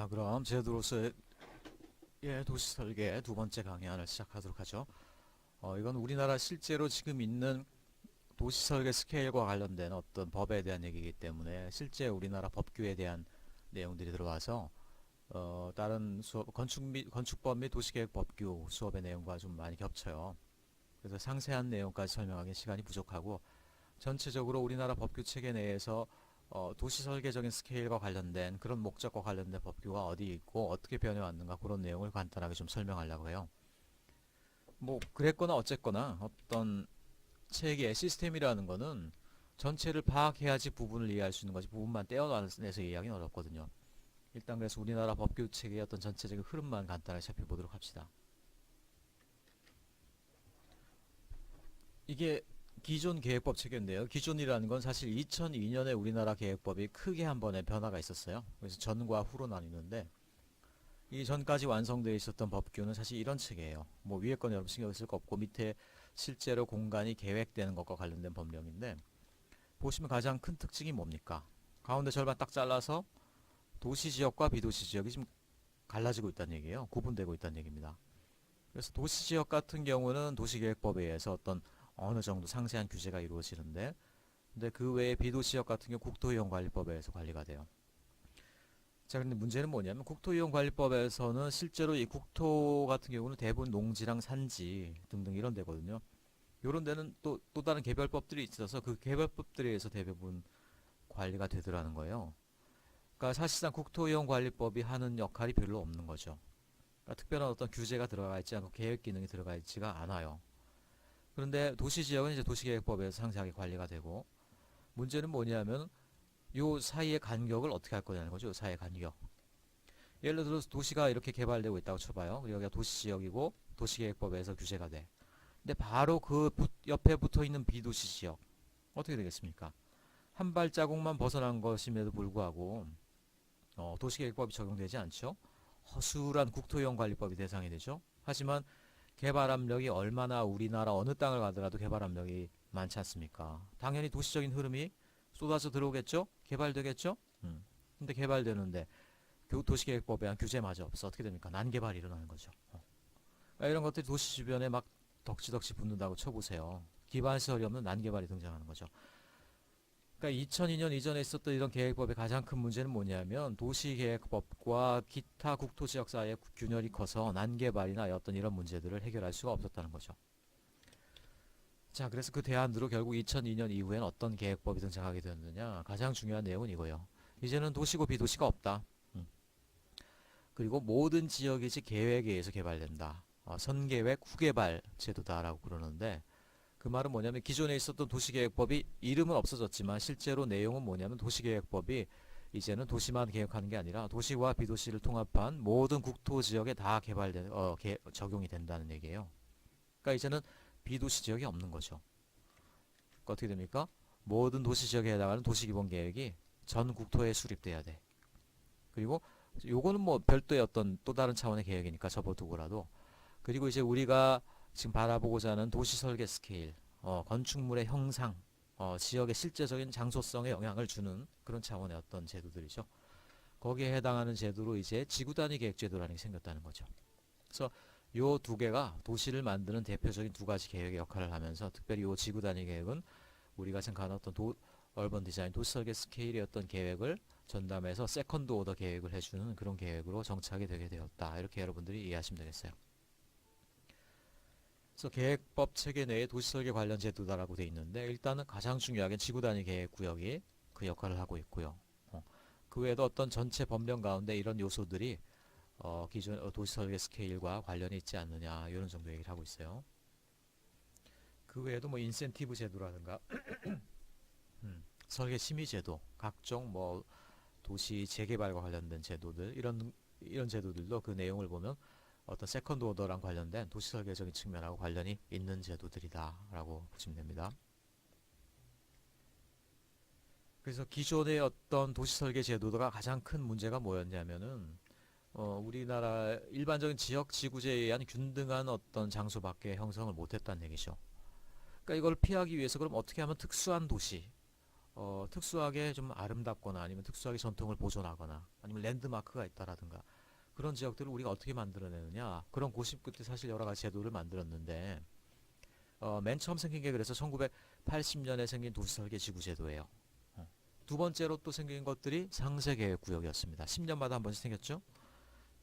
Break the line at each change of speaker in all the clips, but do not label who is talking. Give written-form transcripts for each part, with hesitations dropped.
자, 그럼 제도로서의 도시 설계 두 번째 강연을 시작하도록 하죠. 이건 우리나라 실제로 지금 있는 도시 설계 스케일과 관련된 어떤 법에 대한 얘기이기 때문에 실제 우리나라 법규에 대한 내용들이 들어와서 다른 수업, 건축법 및 도시계획 법규 수업의 내용과 좀 많이 겹쳐요. 그래서 상세한 내용까지 설명하기 시간이 부족하고 전체적으로 우리나라 법규 체계 내에서 도시 설계적인 스케일과 관련된 그런 목적과 관련된 법규가 어디 있고 어떻게 변해왔는가 그런 내용을 간단하게 좀 설명하려고 해요. 뭐 그랬거나 어쨌거나 어떤 체계의 시스템이라는 거는 전체를 파악해야지 부분을 이해할 수 있는 거지 부분만 떼어내서 이해하기는 어렵거든요. 일단 그래서 우리나라 법규 체계의 어떤 전체적인 흐름만 간단하게 살펴보도록 합시다. 이게 기존 계획법 체계인데요. 기존이라는 건 사실 2002년에 우리나라 계획법이 크게 한 번의 변화가 있었어요. 그래서 전과 후로 나뉘는데 이 전까지 완성되어 있었던 법규는 사실 이런 체계예요. 뭐 위에 건 여러분 신경 쓸 거 없고 밑에 실제로 공간이 계획되는 것과 관련된 법령인데 보시면 가장 큰 특징이 뭡니까? 가운데 절반 딱 잘라서 도시지역과 비도시지역이 지금 갈라지고 있다는 얘기예요. 구분되고 있다는 얘기입니다. 그래서 도시지역 같은 경우는 도시계획법에 의해서 어떤 어느 정도 상세한 규제가 이루어지는데 근데 그 외에 비도시역 같은 경우 국토이용관리법에 의해서 관리가 돼요. 자, 근데 문제는 뭐냐면 국토이용관리법에서는 실제로 이 국토 같은 경우는 대부분 농지랑 산지 등등 이런 데거든요. 이런 데는 또 다른 개별법들이 있어서 그 개별법들에 의해서 대부분 관리가 되더라는 거예요. 그러니까 사실상 국토이용관리법이 하는 역할이 별로 없는 거죠. 그러니까 특별한 어떤 규제가 들어가 있지 않고 계획 기능이 들어가 있지가 않아요. 그런데 도시지역은 이제 도시계획법에서 상세하게 관리가 되고 문제는 뭐냐면 요 사이의 간격을 어떻게 할 거냐는 거죠. 요 사이의 간격. 예를 들어서 도시가 이렇게 개발되고 있다고 쳐봐요. 여기가 도시지역이고 도시계획법에서 규제가 돼. 근데 바로 그 옆에 붙어 있는 비도시지역 어떻게 되겠습니까? 한 발자국만 벗어난 것임에도 불구하고 도시계획법이 적용되지 않죠. 허술한 국토이용관리법이 대상이 되죠. 하지만 개발 압력이 얼마나 우리나라 어느 땅을 가더라도 개발 압력이 많지 않습니까? 당연히 도시적인 흐름이 쏟아져 들어오겠죠? 개발되겠죠? 근데 개발되는데 도시계획법에 한 규제마저 없어. 어떻게 됩니까? 난개발이 일어나는 거죠. 그러니까 이런 것들이 도시 주변에 막 덕지덕지 붙는다고 쳐보세요. 기반시설이 없는 난개발이 등장하는 거죠. 그러니까 2002년 이전에 있었던 이런 계획법의 가장 큰 문제는 뭐냐면 도시계획법과 기타 국토지역 사이의 균열이 커서 난개발이나 어떤 이런 문제들을 해결할 수가 없었다는 거죠. 자, 그래서 그 대안으로 결국 2002년 이후엔 어떤 계획법이 등장하게 되었느냐. 가장 중요한 내용은 이거예요. 이제는 도시고 비도시가 없다. 그리고 모든 지역이지 계획에 의해서 개발된다. 선계획 후개발 제도다라고 그러는데 그 말은 뭐냐면 기존에 있었던 도시계획법이 이름은 없어졌지만 실제로 내용은 뭐냐면 도시계획법이 이제는 도시만 계획하는 게 아니라 도시와 비도시를 통합한 모든 국토지역에 다 적용이 된다는 얘기예요. 그러니까 이제는 비도시 지역이 없는 거죠. 그러니까 어떻게 됩니까? 모든 도시지역에 해당하는 도시기본계획이 전 국토에 수립돼야 돼. 그리고 요거는 뭐 별도의 어떤 또 다른 차원의 계획이니까 접어두고라도 그리고 이제 우리가 지금 바라보고자 하는 도시 설계 스케일, 건축물의 형상, 지역의 실제적인 장소성에 영향을 주는 그런 차원의 어떤 제도들이죠. 거기에 해당하는 제도로 이제 지구 단위 계획 제도라는 게 생겼다는 거죠. 그래서 요 두 개가 도시를 만드는 대표적인 두 가지 계획의 역할을 하면서 특별히 요 지구 단위 계획은 우리가 생각하는 어떤 얼번 디자인, 도시 설계 스케일의 어떤 계획을 전담해서 세컨드 오더 계획을 해주는 그런 계획으로 정착이 되게 되었다. 이렇게 여러분들이 이해하시면 되겠어요. 그래서 계획법 체계 내에 도시설계 관련 제도다라고 되어 있는데 일단은 가장 중요하게 지구 단위 계획 구역이 그 역할을 하고 있고요. 그 외에도 어떤 전체 법령 가운데 이런 요소들이 기존 도시설계 스케일과 관련이 있지 않느냐 이런 정도 얘기를 하고 있어요. 그 외에도 뭐 인센티브 제도라든가 설계 심의 제도, 각종 뭐 도시 재개발과 관련된 제도들 이런 제도들도 그 내용을 보면 어떤 세컨드 오더랑 관련된 도시 설계적인 측면하고 관련이 있는 제도들이다라고 보시면 됩니다. 그래서 기존의 어떤 도시 설계 제도가 가장 큰 문제가 뭐였냐면은 우리나라 일반적인 지역 지구제에 의한 균등한 어떤 장소밖에 형성을 못했다는 얘기죠. 그러니까 이걸 피하기 위해서 그럼 어떻게 하면 특수한 도시, 특수하게 좀 아름답거나 아니면 특수하게 전통을 보존하거나 아니면 랜드마크가 있다라든가 그런 지역들을 우리가 어떻게 만들어내느냐 그런 고심 끝에 사실 여러 가지 제도를 만들었는데 맨 처음 생긴 게 그래서 1980년에 생긴 도시설계 지구제도예요. 두 번째로 또 생긴 것들이 상세계획구역이었습니다. 10년마다 한 번씩 생겼죠.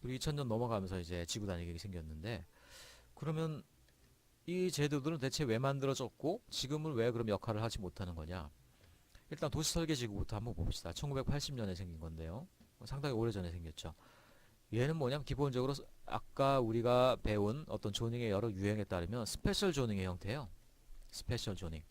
그리고 2000년 넘어가면서 이제 지구 단위 계획이 생겼는데 그러면 이 제도들은 대체 왜 만들어졌고 지금은 왜 그럼 역할을 하지 못하는 거냐? 일단 도시설계지구부터 한번 봅시다. 1980년에 생긴 건데요. 상당히 오래전에 생겼죠. 얘는 뭐냐면 기본적으로 아까 우리가 배운 어떤 조닝의 여러 유형에 따르면 스페셜 조닝의 형태예요. 스페셜 조닝.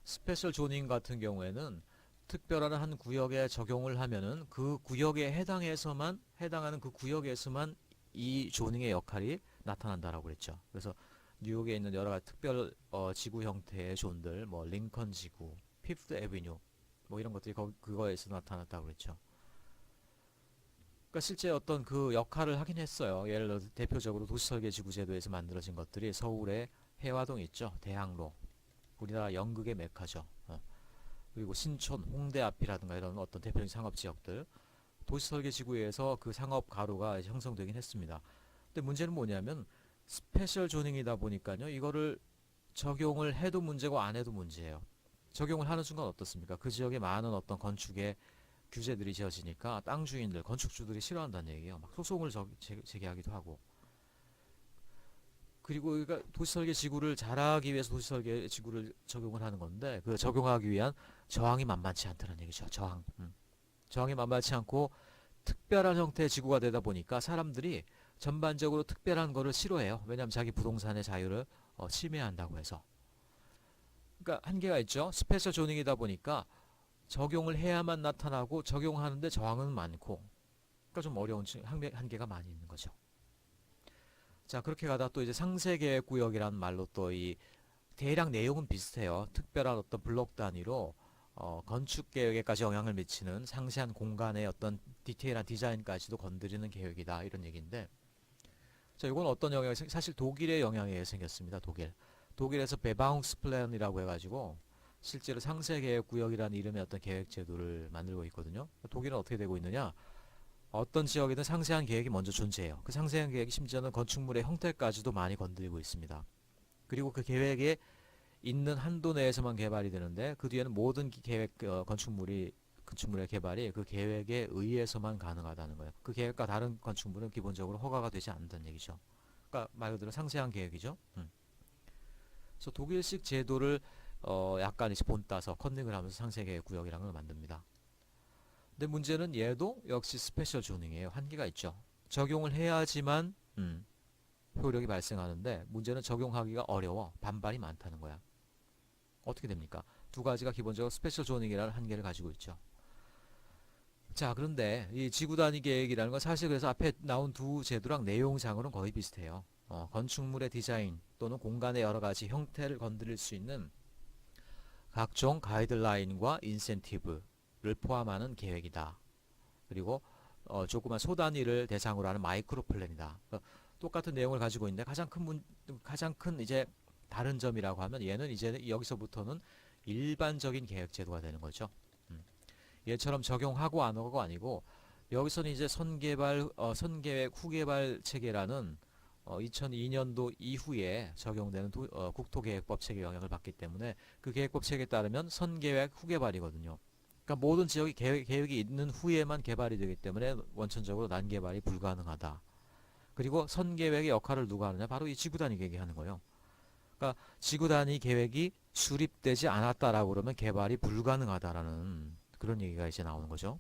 스페셜 조닝 같은 경우에는 특별한 한 구역에 적용을 하면은 그 구역에 해당하는 그 구역에서만 이 조닝의 역할이 나타난다라고 그랬죠. 그래서 뉴욕에 있는 여러 가지 특별 지구 형태의 존들, 뭐 링컨 지구, 피프트 애비뉴, 뭐 이런 것들이 그거에서 나타났다고 그랬죠. 그러니까 실제 어떤 그 역할을 하긴 했어요. 예를 들어 대표적으로 도시설계 지구제도에서 만들어진 것들이 서울의 해화동 있죠. 대학로, 우리나라 연극의 메카죠. 그리고 신촌, 홍대 앞이라든가 이런 어떤 대표적인 상업지역들 도시설계지구에서 그 상업 가루가 형성되긴 했습니다. 근데 문제는 뭐냐면 스페셜 조닝이다 보니까요. 이거를 적용을 해도 문제고 안 해도 문제예요. 적용을 하는 순간 어떻습니까? 그 지역에 많은 어떤 건축의 규제들이 지어지니까 땅 주인들, 건축주들이 싫어한다는 얘기예요. 막 소송을 제기하기도 하고. 그리고 그러니까 도시설계 지구를 잘하기 위해서 도시설계 지구를 적용을 하는 건데 그 적용하기 위한 저항이 만만치 않다는 얘기죠. 저항. 저항이 만만치 않고 특별한 형태의 지구가 되다 보니까 사람들이 전반적으로 특별한 거를 싫어해요. 왜냐하면 자기 부동산의 자유를 침해한다고 해서. 그러니까 한계가 있죠. 스페셜 조닝이다 보니까 적용을 해야만 나타나고 적용하는데 저항은 많고 그러니까 좀 어려운 한계가 많이 있는 거죠. 자, 그렇게 가다 또 이제 상세계획구역이라는 말로 또 이 대략 내용은 비슷해요. 특별한 어떤 블록 단위로 건축 계획에까지 영향을 미치는 상세한 공간의 어떤 디테일한 디자인까지도 건드리는 계획이다 이런 얘기인데 자, 이건 어떤 영향이 사실 독일의 영향에 의해 생겼습니다. 독일에서 베바웅스 플랜이라고 해가지고 실제로 상세계획구역이라는 이름의 어떤 계획 제도를 만들고 있거든요. 독일은 어떻게 되고 있느냐? 어떤 지역이든 상세한 계획이 먼저 존재해요. 그 상세한 계획이 심지어는 건축물의 형태까지도 많이 건드리고 있습니다. 그리고 그 계획에 있는 한도 내에서만 개발이 되는데 그 뒤에는 모든 계획 건축물의 개발이 그 계획에 의해서만 가능하다는 거예요. 그 계획과 다른 건축물은 기본적으로 허가가 되지 않는다는 얘기죠. 그러니까 말 그대로 상세한 계획이죠. 그래서 독일식 제도를 약간 이제 본따서 컨닝을 하면서 상세계획 구역이라는 걸 만듭니다. 근데 문제는 얘도 역시 스페셜 조닝이에요. 한계가 있죠. 적용을 해야지만 효력이 발생하는데 문제는 적용하기가 어려워. 반발이 많다는 거야. 어떻게 됩니까? 두 가지가 기본적으로 스페셜 조닝이라는 한계를 가지고 있죠. 자, 그런데 이 지구 단위 계획이라는 건 사실 그래서 앞에 나온 두 제도랑 내용상으로는 거의 비슷해요. 건축물의 디자인 또는 공간의 여러 가지 형태를 건드릴 수 있는 각종 가이드라인과 인센티브를 포함하는 계획이다. 그리고 조그만 소단위를 대상으로 하는 마이크로 플랜이다. 똑같은 내용을 가지고 있는데 가장 큰 이제 다른 점이라고 하면 얘는 이제 여기서부터는 일반적인 계획 제도가 되는 거죠. 얘처럼 적용하고 안 하고가 아니고 여기서는 이제 선계획 후개발 체계라는 2002년도 이후에 적용되는 국토계획법 체계 영향을 받기 때문에 그 계획법 체계에 따르면 선계획 후개발이거든요. 그러니까 모든 지역이 계획이 있는 후에만 개발이 되기 때문에 원천적으로 난개발이 불가능하다. 그리고 선계획의 역할을 누가 하느냐? 바로 이 지구단위 계획이 하는 거예요. 그러니까 지구단위 계획이 수립되지 않았다라고 그러면 개발이 불가능하다라는 그런 얘기가 이제 나오는 거죠.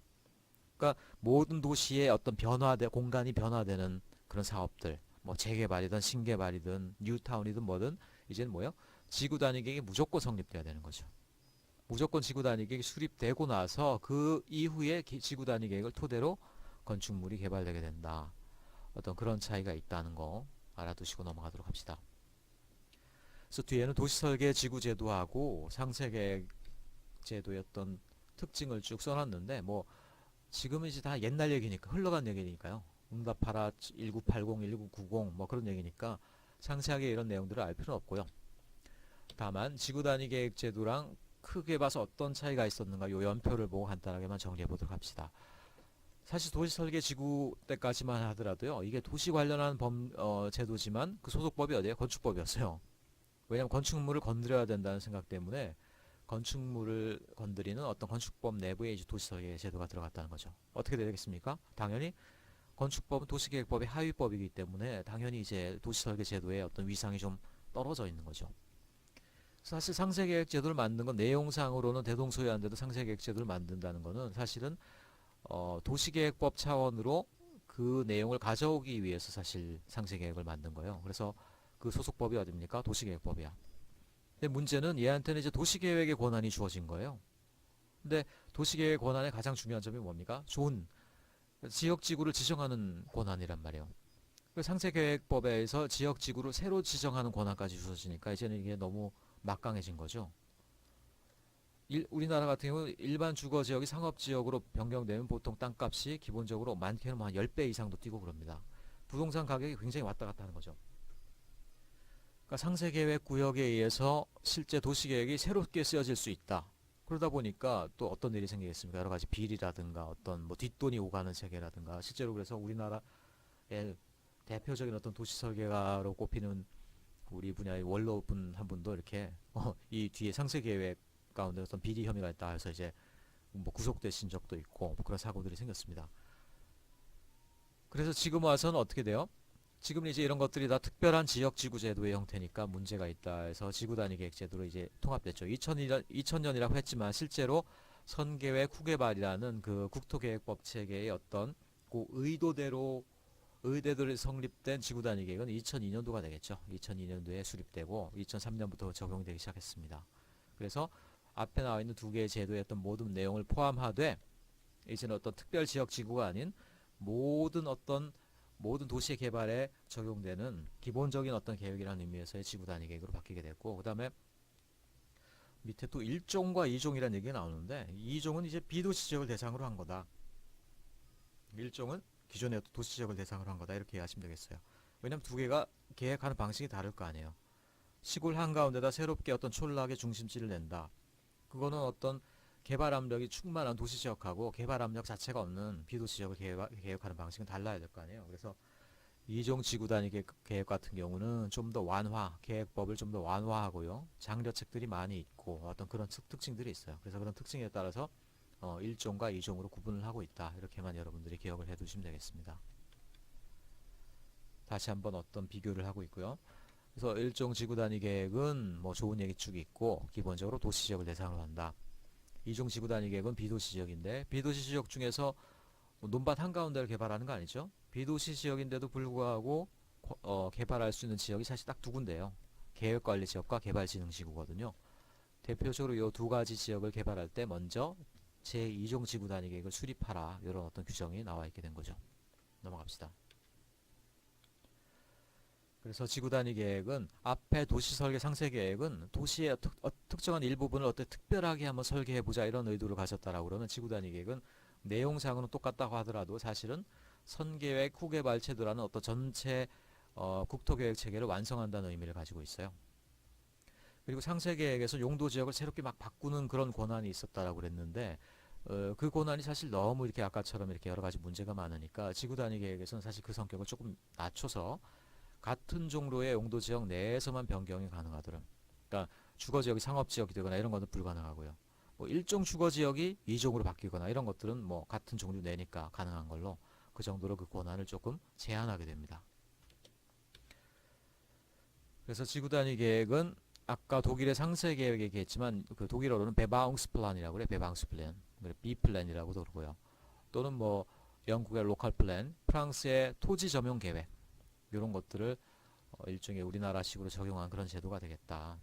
그러니까 모든 도시의 어떤 공간이 변화되는 그런 사업들, 뭐 재개발이든 신개발이든 뉴타운이든 뭐든 이제는 뭐요? 지구 단위 계획이 무조건 성립돼야 되는 거죠. 무조건 지구 단위 계획이 수립되고 나서 그 이후에 지구 단위 계획을 토대로 건축물이 개발되게 된다. 어떤 그런 차이가 있다는 거 알아두시고 넘어가도록 합시다. 그래서 뒤에는 도시설계 지구제도하고 상세계획 제도의 어떤 특징을 쭉 써놨는데 뭐 지금은 이제 다 옛날 얘기니까 흘러간 얘기니까요. 응답하라 1980, 1990 뭐 그런 얘기니까 상세하게 이런 내용들을 알 필요는 없고요. 다만 지구 단위 계획 제도랑 크게 봐서 어떤 차이가 있었는가 요 연표를 보고 간단하게만 정리해 보도록 합시다. 사실 도시설계 지구 때까지만 하더라도요. 이게 도시 관련한 제도지만 그 소속법이 어디예요? 건축법이었어요. 왜냐하면 건축물을 건드려야 된다는 생각 때문에 건축물을 건드리는 어떤 건축법 내부에 이제 도시설계 제도가 들어갔다는 거죠. 어떻게 되겠습니까? 당연히 건축법은 도시계획법의 하위법이기 때문에 당연히 이제 도시설계 제도의 어떤 위상이 좀 떨어져 있는 거죠. 사실 상세계획 제도를 만든 건 내용상으로는 대동소이한데도 상세계획 제도를 만든다는 거는 사실은 도시계획법 차원으로 그 내용을 가져오기 위해서 사실 상세계획을 만든 거예요. 그래서 그 소속법이 어딥니까? 도시계획법이야. 근데 문제는 얘한테는 이제 도시계획의 권한이 주어진 거예요. 근데 도시계획 권한의 가장 중요한 점이 뭡니까? 좋은 지역지구를 지정하는 권한이란 말이에요. 그 상세계획법에서 지역지구를 새로 지정하는 권한까지 주어지니까 이제는 이게 너무 막강해진 거죠. 우리나라 같은 경우 일반 주거지역이 상업지역으로 변경되면 보통 땅값이 기본적으로 많게는 한 10배 이상도 뛰고 그럽니다. 부동산 가격이 굉장히 왔다 갔다 하는 거죠. 그러니까 상세계획 구역에 의해서 실제 도시계획이 새롭게 쓰여질 수 있다. 그러다 보니까 또 어떤 일이 생기겠습니까? 여러 가지 비리라든가 어떤 뭐 뒷돈이 오가는 세계라든가 실제로 그래서 우리나라의 대표적인 어떤 도시 설계가로 꼽히는 우리 분야의 원로분 한 분도 이렇게 이 뒤에 상세계획 가운데 어떤 비리 혐의가 있다 해서 이제 뭐 구속되신 적도 있고 뭐 그런 사고들이 생겼습니다. 그래서 지금 와서는 어떻게 돼요? 지금 이제 이런 것들이 다 특별한 지역지구 제도의 형태니까 문제가 있다 해서 지구단위 계획 제도로 이제 통합됐죠. 2000년이라고 했지만 실제로 선계획 후개발이라는 그 국토계획법 체계의 어떤 그 의도대로 성립된 지구단위 계획은 2002년도가 되겠죠. 2002년도에 수립되고 2003년부터 적용되기 시작했습니다. 그래서 앞에 나와 있는 두 개의 제도의 어떤 모든 내용을 포함하되 이제는 어떤 특별 지역 지구가 아닌 모든 도시 개발에 적용되는 기본적인 어떤 계획이라는 의미에서의 지구 단위 계획으로 바뀌게 됐고, 그 다음에 밑에 또 1종과 2종이라는 얘기가 나오는데 2종은 이제 비도시 지역을 대상으로 한 거다. 1종은 기존의 도시 지역을 대상으로 한 거다. 이렇게 이해하시면 되겠어요. 왜냐면 두 개가 계획하는 방식이 다를 거 아니에요. 시골 한가운데다 새롭게 어떤 촌락의 중심지를 낸다. 그거는 어떤 개발 압력이 충만한 도시 지역하고 개발 압력 자체가 없는 비도시 지역을 계획하는 방식은 달라야 될 거 아니에요. 그래서 이종 지구 단위 계획 같은 경우는 좀 더 계획법을 좀 더 완화하고요. 장려책들이 많이 있고 어떤 그런 특징들이 있어요. 그래서 그런 특징에 따라서 1종과 2종으로 구분을 하고 있다. 이렇게만 여러분들이 기억을 해 두시면 되겠습니다. 다시 한번 어떤 비교를 하고 있고요. 그래서 1종 지구 단위 계획은 뭐 좋은 얘기 축이 있고 기본적으로 도시 지역을 대상으로 한다. 2종 지구 단위 계획은 비도시 지역인데 비도시 지역 중에서 뭐 논밭 한가운데를 개발하는 거 아니죠? 비도시 지역인데도 불구하고 개발할 수 있는 지역이 사실 딱 두 군데예요. 계획관리 지역과 개발진흥지구거든요. 대표적으로 이 두 가지 지역을 개발할 때 먼저 제2종 지구 단위 계획을 수립하라. 이런 어떤 규정이 나와 있게 된 거죠. 넘어갑시다. 그래서 지구 단위 계획은 앞에 도시 설계 상세 계획은 도시의 특정한 일부분을 어떻게 특별하게 한번 설계해 보자 이런 의도를 가졌다라고 그러면 지구 단위 계획은 내용상으로는 똑같다고 하더라도 사실은 선계획 후개발 체도라는 어떤 전체 국토계획 체계를 완성한다는 의미를 가지고 있어요. 그리고 상세 계획에서 용도 지역을 새롭게 막 바꾸는 그런 권한이 있었다라고 그랬는데 그 권한이 사실 너무 이렇게 아까처럼 이렇게 여러 가지 문제가 많으니까 지구 단위 계획에서는 사실 그 성격을 조금 낮춰서 같은 종류의 용도 지역 내에서만 변경이 가능하더라. 그러니까 주거 지역이 상업 지역이 되거나 이런 것은 불가능하고요. 뭐 일종 주거 지역이 2종으로 바뀌거나 이런 것들은 뭐 같은 종류 내니까 가능한 걸로 그 정도로 그 권한을 조금 제한하게 됩니다. 그래서 지구 단위 계획은 아까 독일의 상세 계획 얘기했지만 그 독일어로는 베바웅스플란이라고 그래. 베바웅스플랜. B플랜이라고도 그러고요. 또는 뭐 영국의 로컬 플랜, 프랑스의 토지 점용 계획 이런 것들을 일종의 우리나라식으로 적용한 그런 제도가 되겠다.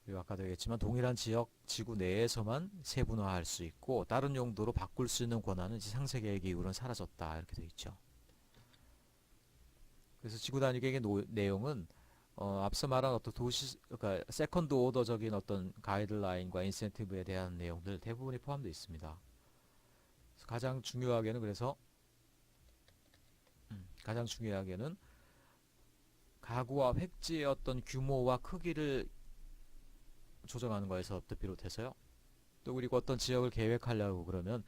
그리고 아까도 얘기했지만 동일한 지역, 지구 내에서만 세분화할 수 있고 다른 용도로 바꿀 수 있는 권한은 이제 상세계획 이후로는 사라졌다. 이렇게 되어 있죠. 그래서 지구 단위 계획의 내용은 앞서 말한 어떤 그러니까 세컨드 오더적인 어떤 가이드라인과 인센티브에 대한 내용들 대부분이 포함되어 있습니다. 가장 중요하게는 가장 중요하게는 가구와 획지의 어떤 규모와 크기를 조정하는 거에서부터 비롯해서요. 또 그리고 어떤 지역을 계획하려고 그러면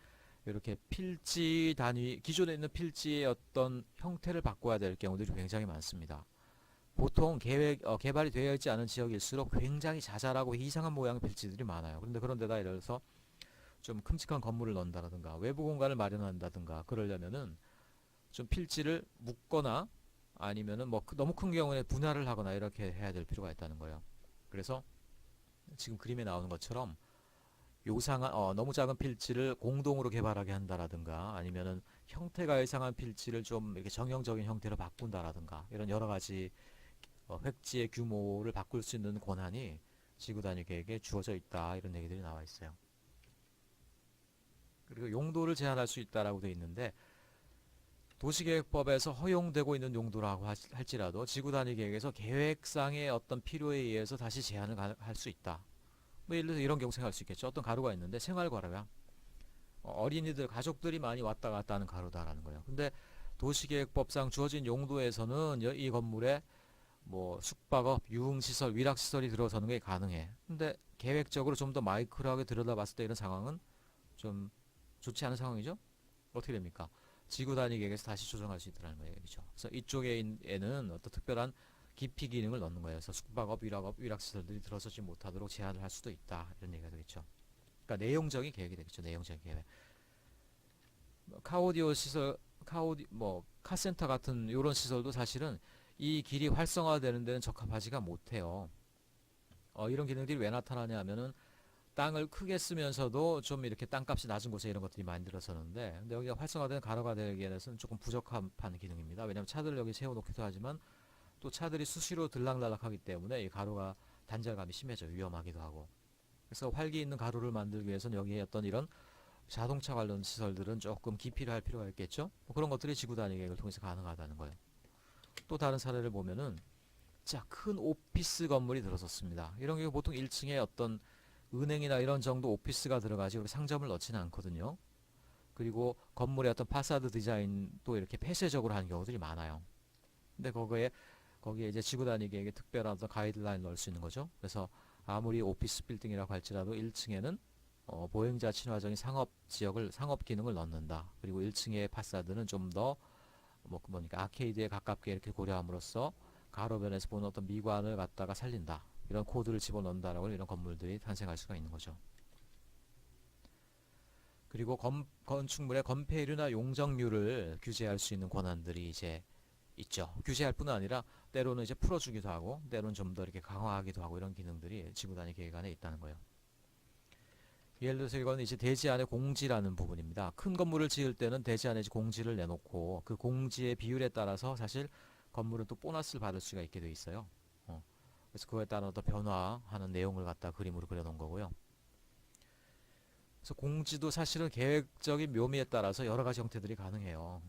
이렇게 필지 단위, 기존에 있는 필지의 어떤 형태를 바꿔야 될 경우들이 굉장히 많습니다. 보통 개발이 되어 있지 않은 지역일수록 굉장히 자잘하고 이상한 모양의 필지들이 많아요. 그런데 그런 데다 예를 들어서 좀 큼직한 건물을 넣는다든가 외부 공간을 마련한다든가 그러려면은 좀 필지를 묶거나 아니면은 뭐 너무 큰 경우에 분할을 하거나 이렇게 해야 될 필요가 있다는 거예요. 그래서 지금 그림에 나오는 것처럼 너무 작은 필지를 공동으로 개발하게 한다라든가 아니면은 형태가 이상한 필지를 좀 이렇게 정형적인 형태로 바꾼다라든가 이런 여러 가지 획지의 규모를 바꿀 수 있는 권한이 지구 단위 계획에 주어져 있다 이런 얘기들이 나와 있어요. 그리고 용도를 제한할 수 있다라고 되어 있는데 도시계획법에서 허용되고 있는 용도라고 할지라도 지구 단위 계획에서 계획상의 어떤 필요에 의해서 다시 제한을 할 수 있다. 뭐 예를 들어서 이런 경우 생각할 수 있겠죠. 어떤 가로가 있는데 생활가로야. 어린이들 가족들이 많이 왔다 갔다 하는 가로다라는 거예요. 근데 도시계획법상 주어진 용도에서는 이 건물에 뭐 숙박업, 유흥시설, 위락시설이 들어서는 게 가능해. 근데 계획적으로 좀 더 마이크로하게 들여다봤을 때 이런 상황은 좀 좋지 않은 상황이죠. 어떻게 됩니까? 지구 단위 계획에서 다시 조정할 수 있다는 얘기죠. 그래서 이쪽에는 어떤 특별한 기피 기능을 넣는 거예요. 그래서 숙박업, 위락시설들이 들어서지 못하도록 제한을 할 수도 있다. 이런 얘기가 되겠죠. 그러니까 내용적인 계획이 되겠죠. 내용적인 계획. 카오디오 시설, 카센터 같은 이런 시설도 사실은 이 길이 활성화되는 데는 적합하지가 못해요. 이런 기능들이 왜 나타나냐 하면은 땅을 크게 쓰면서도 좀 이렇게 땅값이 낮은 곳에 이런 것들이 많이 들어서는데 근데 여기가 활성화된 가로가 되기 위해서는 조금 부적합한 기능입니다. 왜냐하면 차들을 여기 세워놓기도 하지만 또 차들이 수시로 들락날락하기 때문에 이 가로가 단절감이 심해져 위험하기도 하고 그래서 활기 있는 가로를 만들기 위해서는 여기에 어떤 이런 자동차 관련 시설들은 조금 기피를 할 필요가 있겠죠. 뭐 그런 것들이 지구 단위 계획을 통해서 가능하다는 거예요. 또 다른 사례를 보면은 자, 큰 오피스 건물이 들어섰습니다. 이런 경우 보통 1층에 어떤 은행이나 이런 정도 오피스가 들어가지 상점을 넣지는 않거든요. 그리고 건물의 어떤 파사드 디자인도 이렇게 폐쇄적으로 하는 경우들이 많아요. 근데 거기에 이제 지구 단위 계획에 특별한 어떤 가이드라인을 넣을 수 있는 거죠. 그래서 아무리 오피스 빌딩이라고 할지라도 1층에는 보행자 친화적인 상업 기능을 넣는다. 그리고 1층의 파사드는 좀 더 뭐니까 아케이드에 가깝게 이렇게 고려함으로써 가로변에서 보는 어떤 미관을 갖다가 살린다. 이런 코드를 집어넣는다라고 이런 건물들이 탄생할 수가 있는 거죠. 그리고 건축물의 건폐율이나 용적률을 규제할 수 있는 권한들이 이제 있죠. 규제할 뿐 아니라 때로는 이제 풀어주기도 하고 때로는 좀 더 이렇게 강화하기도 하고 이런 기능들이 지구 단위 계획 안에 있다는 거예요. 예를 들어서 이건 이제 대지 안의 공지라는 부분입니다. 큰 건물을 지을 때는 대지 안에 공지를 내놓고 그 공지의 비율에 따라서 사실 건물은 또 보너스를 받을 수가 있게 돼 있어요. 그래서 그거에 따라 더 변화하는 내용을 갖다 그림으로 그려놓은 거고요. 그래서 공지도 사실은 계획적인 묘미에 따라서 여러 가지 형태들이 가능해요.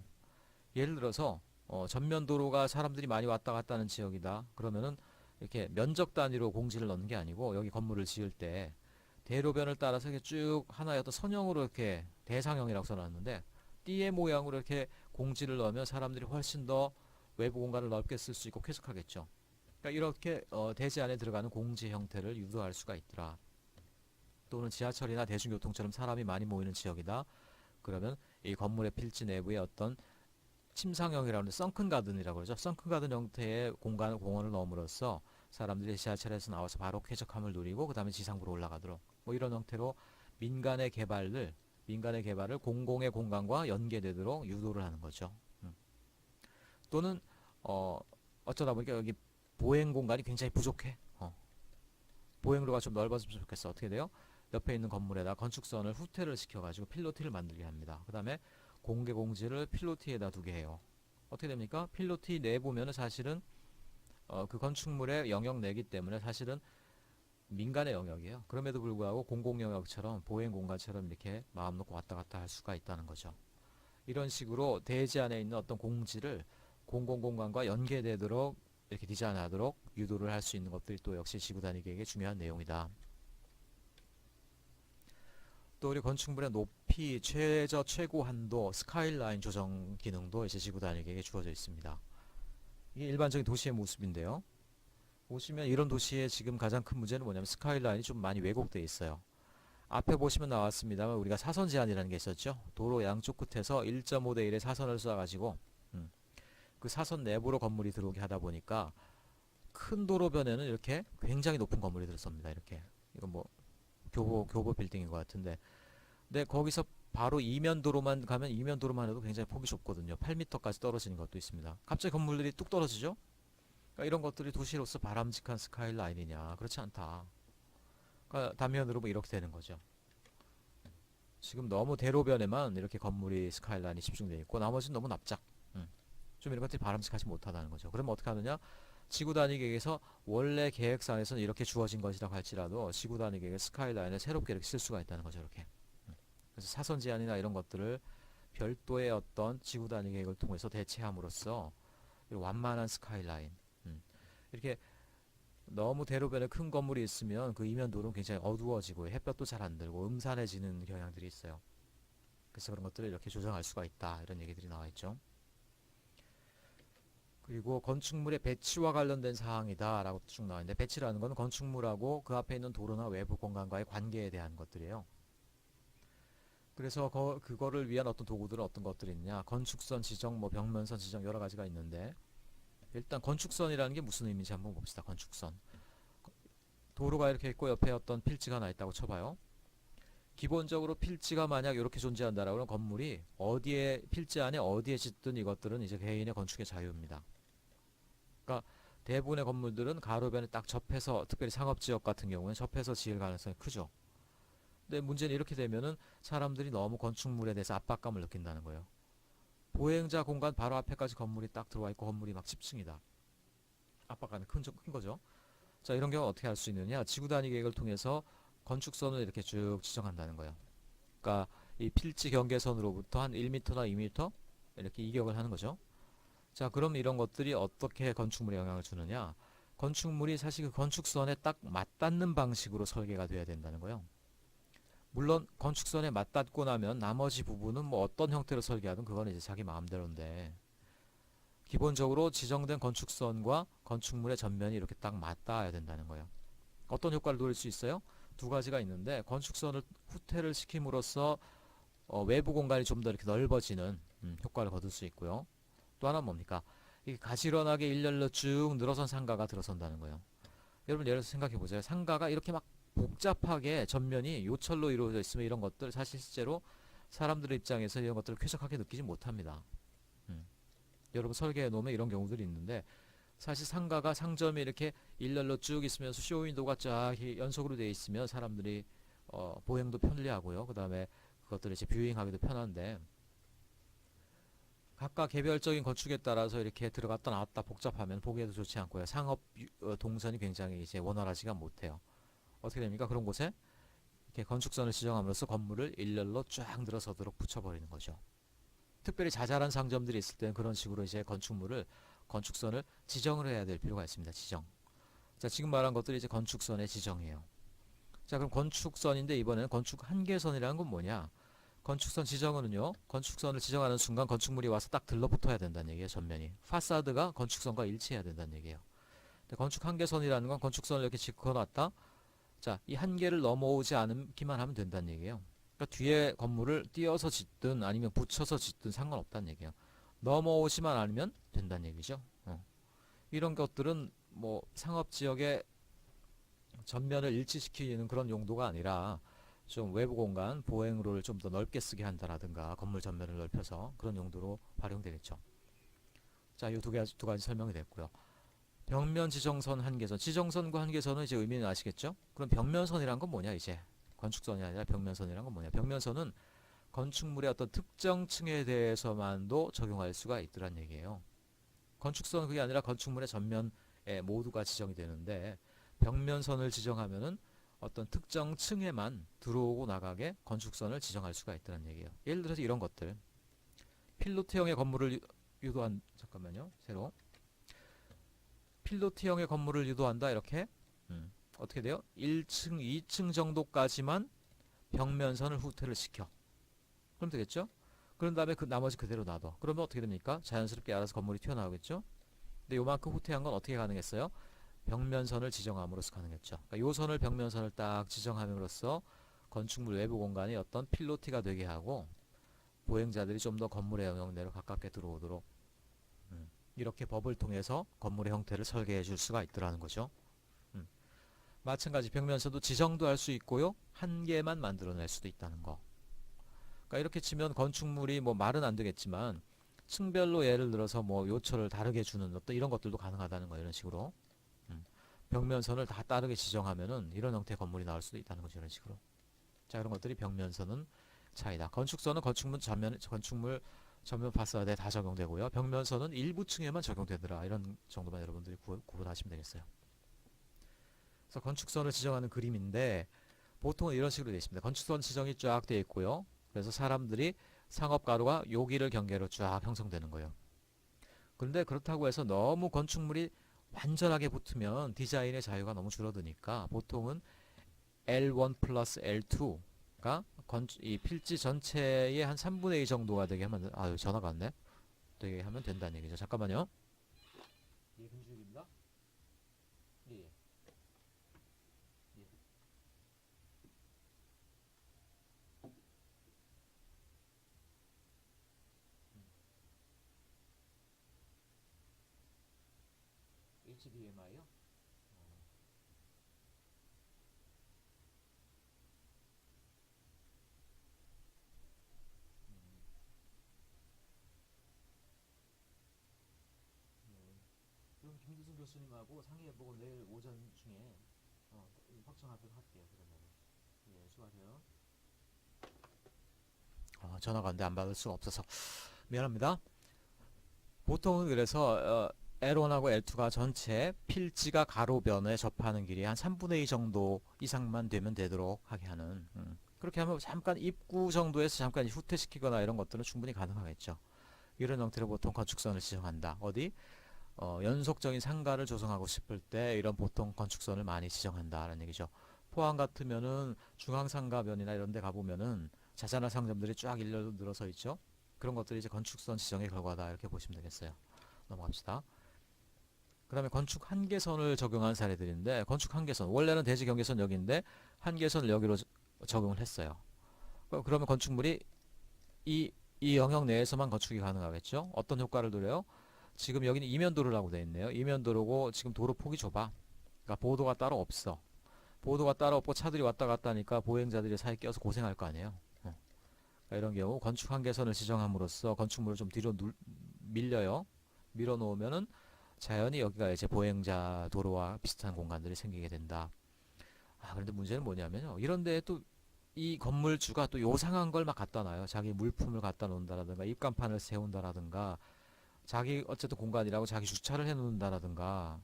예를 들어서 전면 도로가 사람들이 많이 왔다 갔다 하는 지역이다. 그러면은 이렇게 면적 단위로 공지를 넣는 게 아니고 여기 건물을 지을 때 대로변을 따라서 이렇게 쭉 하나의 어떤 선형으로 이렇게 대상형이라고 써놨는데 띠의 모양으로 이렇게 공지를 넣으면 사람들이 훨씬 더 외부 공간을 넓게 쓸 수 있고 쾌적하겠죠. 그러니까 이렇게 대지 안에 들어가는 공지 형태를 유도할 수가 있더라. 또는 지하철이나 대중교통처럼 사람이 많이 모이는 지역이다. 그러면 이 건물의 필지 내부에 어떤 침상형이라고 하는 썬큰 가든이라고 그러죠. 썬큰 가든 형태의 공원을 넣음으로써 사람들이 지하철에서 나와서 바로 쾌적함을 누리고 그 다음에 지상부로 올라가도록 뭐 이런 형태로 민간의 개발을 공공의 공간과 연계되도록 유도를 하는 거죠. 또는 어쩌다 보니까 여기 보행 공간이 굉장히 부족해. 보행로가 좀 넓어졌으면 좋겠어. 어떻게 돼요? 옆에 있는 건물에다 건축선을 후퇴를 시켜가지고 필로티를 만들게 합니다. 그 다음에 공개 공지를 필로티에다 두게 해요. 어떻게 됩니까? 필로티 내보면은 사실은 그 건축물의 영역 내기 때문에 사실은 민간의 영역이에요. 그럼에도 불구하고 공공 영역처럼 보행 공간처럼 이렇게 마음 놓고 왔다 갔다 할 수가 있다는 거죠. 이런 식으로 대지 안에 있는 어떤 공지를 공공 공간과 연계되도록 이렇게 디자인하도록 유도를 할 수 있는 것들이 또 역시 지구 단위 계획의 중요한 내용이다. 또 우리 건축물의 높이, 최고 한도, 스카이라인 조정 기능도 이제 지구 단위 계획에 주어져 있습니다. 이게 일반적인 도시의 모습인데요. 보시면 이런 도시의 지금 가장 큰 문제는 뭐냐면 스카이라인이 좀 많이 왜곡되어 있어요. 앞에 보시면 나왔습니다만 우리가 사선 제한이라는 게 있었죠. 도로 양쪽 끝에서 1.5대 1의 사선을 쏴가지고 그 사선 내부로 건물이 들어오게 하다 보니까 큰 도로변에는 이렇게 굉장히 높은 건물이 들어섭니다. 이렇게 이건 뭐 교보 빌딩인 것 같은데, 근데 거기서 바로 이면 도로만 가면 이면 도로만 해도 굉장히 폭이 좁거든요. 8m까지 떨어지는 것도 있습니다. 갑자기 건물들이 뚝 떨어지죠. 그러니까 이런 것들이 도시로서 바람직한 스카이라인이냐? 그렇지 않다. 그러니까 단면으로 뭐 이렇게 되는 거죠. 지금 너무 대로변에만 이렇게 건물이 스카이라인이 집중되어 있고 나머지는 너무 납작. 좀 이런 것들이 바람직하지 못하다는 거죠. 그러면 어떻게 하느냐? 지구 단위 계획에서 원래 계획상에서는 이렇게 주어진 것이라고 할지라도 지구 단위 계획의 스카이라인을 새롭게 이렇게 쓸 수가 있다는 거죠. 이렇게. 그래서 사선 제한이나 이런 것들을 별도의 어떤 지구 단위 계획을 통해서 대체함으로써 완만한 스카이라인. 이렇게 너무 대로변에 큰 건물이 있으면 그 이면도로는 굉장히 어두워지고 햇볕도 잘 안 들고 음산해지는 경향들이 있어요. 그래서 그런 것들을 이렇게 조정할 수가 있다. 이런 얘기들이 나와 있죠. 그리고 건축물의 배치와 관련된 사항이다 라고 쭉 나와 있는데, 배치라는 건 건축물하고 그 앞에 있는 도로나 외부 공간과의 관계에 대한 것들이에요. 그래서 그거를 위한 어떤 도구들은 어떤 것들이 있냐, 건축선 지정, 뭐 벽면선 지정 여러 가지가 있는데, 일단 건축선이라는 게 무슨 의미인지 한번 봅시다. 건축선. 도로가 이렇게 있고 옆에 어떤 필지가 하나 있다고 쳐봐요. 기본적으로 필지가 만약 이렇게 존재한다라고 하면 건물이 어디에, 필지 안에 어디에 짓든 이것들은 이제 개인의 건축의 자유입니다. 그러니까 대부분의 건물들은 가로변에 딱 접해서, 특별히 상업지역 같은 경우는 접해서 지을 가능성이 크죠. 근데 문제는 이렇게 되면은 사람들이 너무 건축물에 대해서 압박감을 느낀다는 거예요. 보행자 공간 바로 앞에까지 건물이 딱 들어와 있고 건물이 막 10층이다. 압박감이 큰 거죠. 자, 이런 경우 어떻게 할 수 있느냐? 지구 단위 계획을 통해서 건축선을 이렇게 쭉 지정한다는 거예요. 그러니까 이 필지 경계선으로부터 한 1m나 2m 이렇게 이격을 하는 거죠. 자, 그럼 이런 것들이 어떻게 건축물에 영향을 주느냐? 건축물이 사실 그 건축선에 딱 맞닿는 방식으로 설계가 돼야 된다는 거예요. 물론 건축선에 맞닿고 나면 나머지 부분은 뭐 어떤 형태로 설계하든 그건 이제 자기 마음대로인데, 기본적으로 지정된 건축선과 건축물의 전면이 이렇게 딱 맞닿아야 된다는 거예요. 어떤 효과를 노릴 수 있어요? 두 가지가 있는데, 건축선을 후퇴를 시킴으로써 외부 공간이 좀 더 이렇게 넓어지는 효과를 거둘 수 있고요. 또 하나는 뭡니까? 이게 가지런하게 일렬로 쭉 늘어선 상가가 들어선다는 거예요. 여러분 예를 들어서 생각해 보세요. 상가가 이렇게 막 복잡하게 전면이 요철로 이루어져 있으면 이런 것들 사실 실제로 사람들의 입장에서 이런 것들을 쾌적하게 느끼지 못합니다. 여러분 설계해 놓으면 이런 경우들이 있는데, 사실 상가가 상점이 이렇게 일렬로 쭉 있으면서 쇼윈도가 쫙 연속으로 되어 있으면 사람들이 보행도 편리하고요. 그 다음에 그것들을 이제 뷰잉하기도 편한데, 각각 개별적인 건축에 따라서 이렇게 들어갔다 나왔다 복잡하면 보기에도 좋지 않고요. 상업 동선이 굉장히 이제 원활하지가 못해요. 어떻게 됩니까? 그런 곳에 이렇게 건축선을 지정함으로써 건물을 일렬로 쫙 늘어서도록 붙여버리는 거죠. 특별히 자잘한 상점들이 있을 때는 그런 식으로 이제 건축선을 지정을 해야 될 필요가 있습니다. 지정. 자, 지금 말한 것들이 이제 건축선의 지정이에요. 자, 그럼 건축선인데 이번에는 건축 한계선이라는 건 뭐냐? 건축선 지정은요, 건축선을 지정하는 순간 건축물이 와서 딱 들러붙어야 된다는 얘기예요. 전면이. 파사드가 건축선과 일치해야 된다는 얘기예요. 근데 건축 한계선이라는 건 건축선을 이렇게 짚어놨다. 자, 이 한계를 넘어오지 않기만 하면 된다는 얘기예요. 그러니까 뒤에 건물을 띄어서 짓든 아니면 붙여서 짓든 상관없다는 얘기예요. 넘어오지만 않으면 된다는 얘기죠. 이런 것들은 뭐 상업지역의 전면을 일치시키는 그런 용도가 아니라 좀 외부 공간, 보행로를 좀 더 넓게 쓰게 한다라든가 건물 전면을 넓혀서 그런 용도로 활용되겠죠. 자, 이 두 가지 설명이 됐고요. 벽면 지정선, 한계선. 지정선과 한계선은 이제 의미는 아시겠죠? 그럼 벽면선이란 건 뭐냐, 이제? 건축선이 아니라 벽면선이란 건 뭐냐? 벽면선은 건축물의 어떤 특정 층에 대해서만도 적용할 수가 있더란 얘기예요. 건축선은 그게 아니라 건축물의 전면에 모두가 지정이 되는데, 벽면선을 지정하면은 어떤 특정 층에만 들어오고 나가게 건축선을 지정할 수가 있다는 얘기예요. 예를 들어서 이런 것들. 필로티형의 건물을 유도한, 잠깐만요. 새로. 필로티형의 건물을 유도한다. 이렇게. 어떻게 돼요? 1층, 2층 정도까지만 벽면선을 후퇴를 시켜. 그럼 되겠죠? 그런 다음에 그 나머지 그대로 놔둬. 그러면 어떻게 됩니까? 자연스럽게 알아서 건물이 튀어나오겠죠? 근데 요만큼 후퇴한 건 어떻게 가능했어요? 벽면선을 지정함으로써 가능했죠. 그러니까 요 선을 벽면선을 딱 지정함으로써 건축물 외부 공간이 어떤 필로티가 되게 하고 보행자들이 좀 더 건물의 영역 내로 가깝게 들어오도록 이렇게 법을 통해서 건물의 형태를 설계해 줄 수가 있더라는 거죠. 마찬가지 벽면선도 지정도 할 수 있고요. 한 개만 만들어낼 수도 있다는 거. 그러니까 이렇게 치면 건축물이 뭐 말은 안 되겠지만 층별로 예를 들어서 뭐 요철을 다르게 주는 어떤 이런 것들도 가능하다는 거예요. 이런 식으로. 벽면선을 다 다르게 지정하면은 이런 형태의 건물이 나올 수도 있다는 거죠. 이런 식으로. 자, 이런 것들이 벽면선은 차이다. 건축선은 건축물 전면 파사드에 다 적용되고요. 벽면선은 일부 층에만 적용되더라. 이런 정도만 여러분들이 구분하시면 되겠어요. 그래서 건축선을 지정하는 그림인데 보통은 이런 식으로 되어 있습니다. 건축선 지정이 쫙 되어 있고요. 그래서 사람들이 상업가로가 여기를 경계로 쫙 형성되는 거예요. 그런데 그렇다고 해서 너무 건축물이 완전하게 붙으면 디자인의 자유가 너무 줄어드니까 보통은 L1 플러스 L2가 이 필지 전체의 한 3분의 2 정도가 되게 하면 아유 전화가 왔네. 되게 하면 된다는 얘기죠. 잠깐만요. 예, 금주입니다. 예, 예. 예. HDMI요? 그럼 김두순 교수님하고 상의해보고 내일 오전 중에 확정하도록 할게요. 그러면 예, 수고하세요. 전화가 왔는데 안 받을 수가 없어서 미안합니다. 보통은 그래서 L1하고 L2가 전체 필지가 가로변에 접하는 길이 한 3분의 2 정도 이상만 되면 되도록 하게 하는 그렇게 하면 잠깐 입구 정도에서 잠깐 후퇴시키거나 이런 것들은 충분히 가능하겠죠. 이런 형태로 보통 건축선을 지정한다. 어디? 연속적인 상가를 조성하고 싶을 때 이런 보통 건축선을 많이 지정한다라는 얘기죠. 포항 같으면은 중앙상가변이나 이런 데 가보면은 자잘한 상점들이 쫙 일렬로 늘어서 있죠. 그런 것들이 이제 건축선 지정의 결과다 이렇게 보시면 되겠어요. 넘어갑시다. 그 다음에 건축 한계선을 적용한 사례들인데 건축 한계선 원래는 대지 경계선 여기인데 한계선을 여기로 적용을 했어요. 그러면 건축물이 이 영역 내에서만 건축이 가능하겠죠. 어떤 효과를 노려요? 지금 여기는 이면도로라고 되어 있네요. 이면도로고 지금 도로 폭이 좁아. 그러니까 보도가 따로 없어. 보도가 따로 없고 차들이 왔다 갔다 하니까 보행자들이 사이에 껴서 고생할 거 아니에요. 그러니까 이런 경우 건축 한계선을 지정함으로써 건축물을 좀 뒤로 밀려요. 밀어 놓으면은 자연히 여기가 이제 보행자 도로와 비슷한 공간들이 생기게 된다. 그런데 문제는 뭐냐면요. 이런 데에 또 이 건물주가 또 요상한 걸 막 갖다 놔요. 자기 물품을 갖다 놓는다라든가 입간판을 세운다라든가 자기 어쨌든 공간이라고 자기 주차를 해 놓는다라든가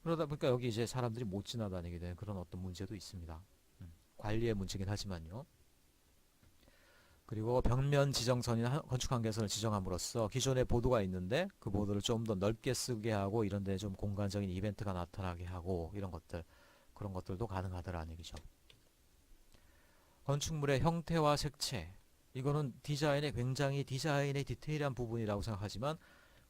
그러다 보니까 여기 이제 사람들이 못 지나다니게 되는 그런 어떤 문제도 있습니다. 관리의 문제긴 하지만요. 그리고 벽면 지정선이나 건축 한계선을 지정함으로써 기존에 보도가 있는데 그 보도를 좀 더 넓게 쓰게 하고 이런 데 좀 공간적인 이벤트가 나타나게 하고 이런 것들 그런 것들도 가능하더라는 얘기죠. 건축물의 형태와 색채 이거는 디자인의 굉장히 디자인의 디테일한 부분이라고 생각하지만